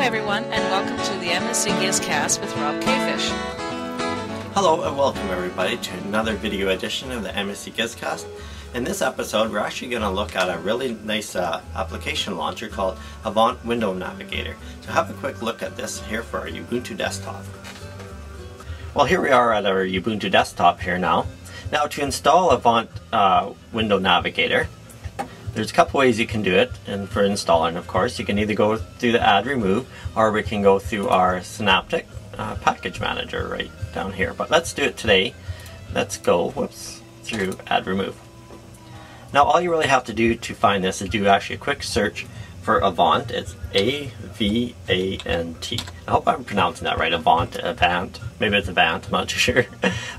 everyone, and welcome to the MSC Giz Cast with Rob Kfish. Hello and welcome everybody to another video edition of the MSC Giz Cast. In this episode we're actually going to look at a really nice application launcher called Avant Window Navigator. So have a quick look at this here for our Ubuntu desktop. Well, here we are at our Ubuntu desktop here now. Now to install Avant Window Navigator, there's a couple ways you can do it, and for installing, of course, you can either go through the add remove, or we can go through our Synaptic package manager right down here. But let's do it today. Let's go, through add remove. Now all you really have to do to find this is do actually a quick search for Avant. It's A-V-A-N-T. I hope I'm pronouncing that right. Avant. Maybe it's Avant, I'm not too sure.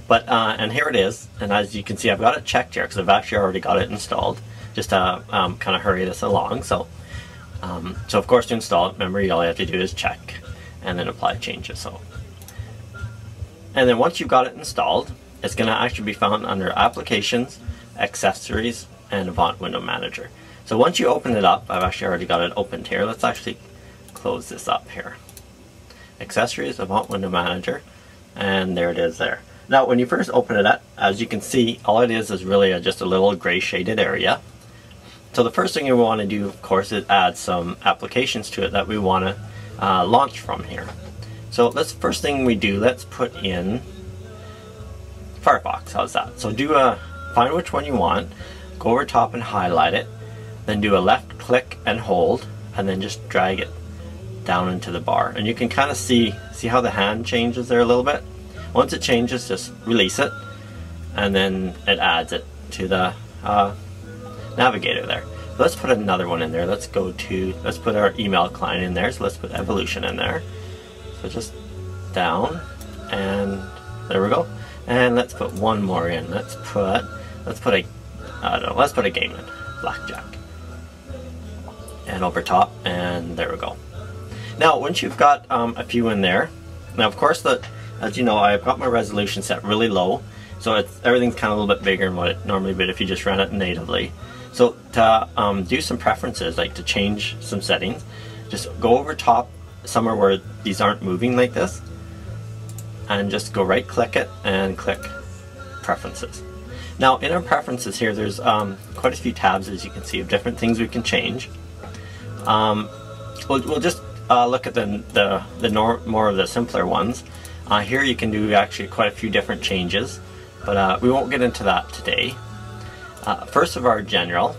But, and here it is, and as you can see I've got it checked here because I've actually already got it installed. Just to kind of hurry this along. So of course to install it, remember all you have to do is check and then apply changes. So, and then once you've got it installed, it's going to actually be found under Applications, Accessories, and Avant Window Manager. So once you open it up, I've actually already got it opened here. Let's actually close this up here. Accessories, Avant Window Manager, and there it is there. Now when you first open it up, as you can see, all it is really just a little gray shaded area. So the first thing you want to do, of course, is add some applications to it that we want to launch from here. So first thing we do, let's put in Firefox. How's that? So find which one you want, go over top and highlight it, then do a left click and hold, and then just drag it down into the bar. And you can kind of see how the hand changes there a little bit. Once it changes, just release it, and then it adds it to the navigator there. So let's put another one in there. Let's put our email client in there. So let's put Evolution in there. So just down, and there we go. And let's put one more in. Let's put a game in, Blackjack. And over top, and there we go. Now once you've got a few in there, now of course as you know, I've got my resolution set really low, so everything's kind of a little bit bigger than what it normally would if you just ran it natively. So to do some preferences, like to change some settings, just go over top somewhere where these aren't moving like this, and just go right click it and click Preferences. Now in our preferences here, there's quite a few tabs, as you can see, of different things we can change. We'll just look at more of the simpler ones. Here you can do actually quite a few different changes, but we won't get into that today. First of our general.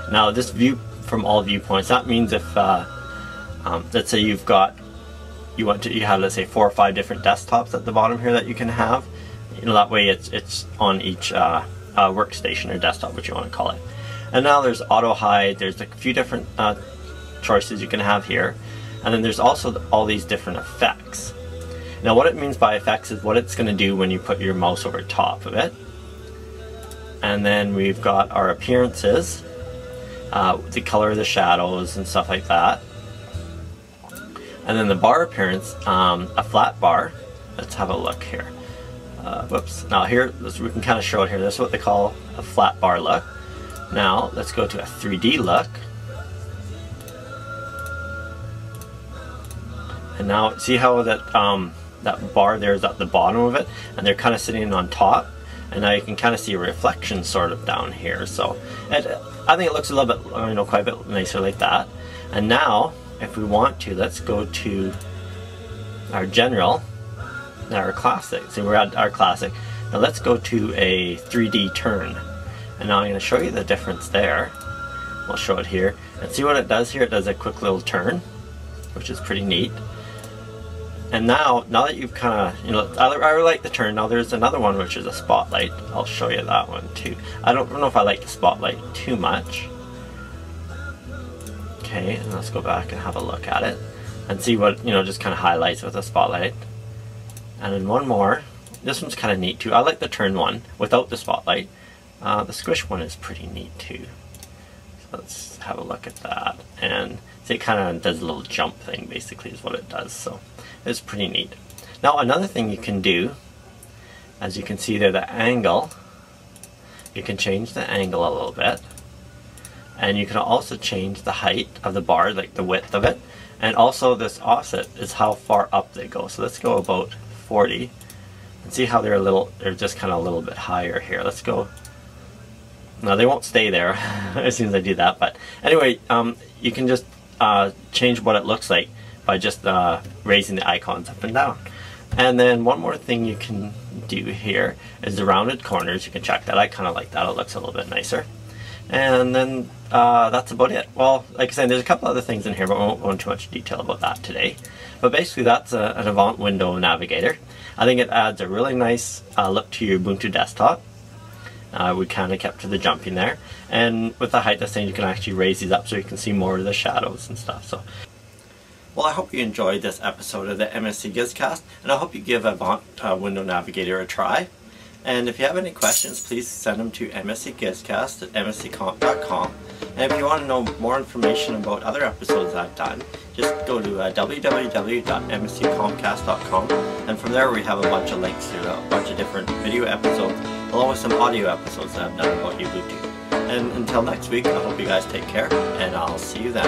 Now this view from all viewpoints, that means if let's say you have, let's say, 4 or 5 different desktops at the bottom here that you can have. That way it's on each workstation or desktop, what you want to call it. And now there's auto hide. There's a few different choices you can have here, and then there's also all these different effects. Now what it means by effects is what it's going to do when you put your mouse over top of it. And then we've got our appearances, the color of the shadows and stuff like that. And then the bar appearance, a flat bar. Let's have a look here. Now here, we can kind of show it here. This is what they call a flat bar look. Now let's go to a 3D look. And now see how that bar there is at the bottom of it, and they're kind of sitting on top. And now you can kind of see a reflection sort of down here. So I think it looks a little bit, quite a bit nicer like that. And now, if we want to, let's go to our general, now our classic. See, we're at our classic. Now let's go to a 3D turn. And now I'm going to show you the difference there. We'll show it here. And see what it does here? It does a quick little turn, which is pretty neat. And now that you've kind of, I really like the turn. Now there's another one, which is a spotlight. I'll show you that one too. I don't know if I like the spotlight too much. Okay, and let's go back and have a look at it and see what, just kind of highlights with the spotlight. And then one more. This one's kind of neat too. I like the turn one without the spotlight. The squish one is pretty neat too. So let's have a look at that. And see, it kind of does a little jump thing, basically, is what it does. So it's pretty neat. Now another thing you can do, as you can see there, the angle, you can change the angle a little bit, and you can also change the height of the bar, like the width of it, And also this offset is how far up they go. So let's go about 40 and see how they're just kind of a little bit higher here. Let's go. Now they won't stay there as soon as I do that, but anyway, you can just change what it looks like by just raising the icons up and down. And then one more thing you can do here is the rounded corners. You can check that. I kind of like that. It looks a little bit nicer. And then that's about it. Well, like I said, there's a couple other things in here, but we won't go into too much detail about that today. But basically that's an Avant window navigator. I think it adds a really nice look to your Ubuntu desktop. We kind of kept to the jumping there. And with the height thing, you can actually raise these up so you can see more of the shadows and stuff. So, well, I hope you enjoyed this episode of the MSC Giz Cast, and I hope you give Avant window navigator a try. And if you have any questions, please send them to mscgizcast@msccomp.com. And if you want to know more information about other episodes I've done, just go to www.msccompcast.com, and from there we have a bunch of links to a bunch of different video episodes, along with some audio episodes that I've done about Ubuntu. And until next week, I hope you guys take care, and I'll see you then.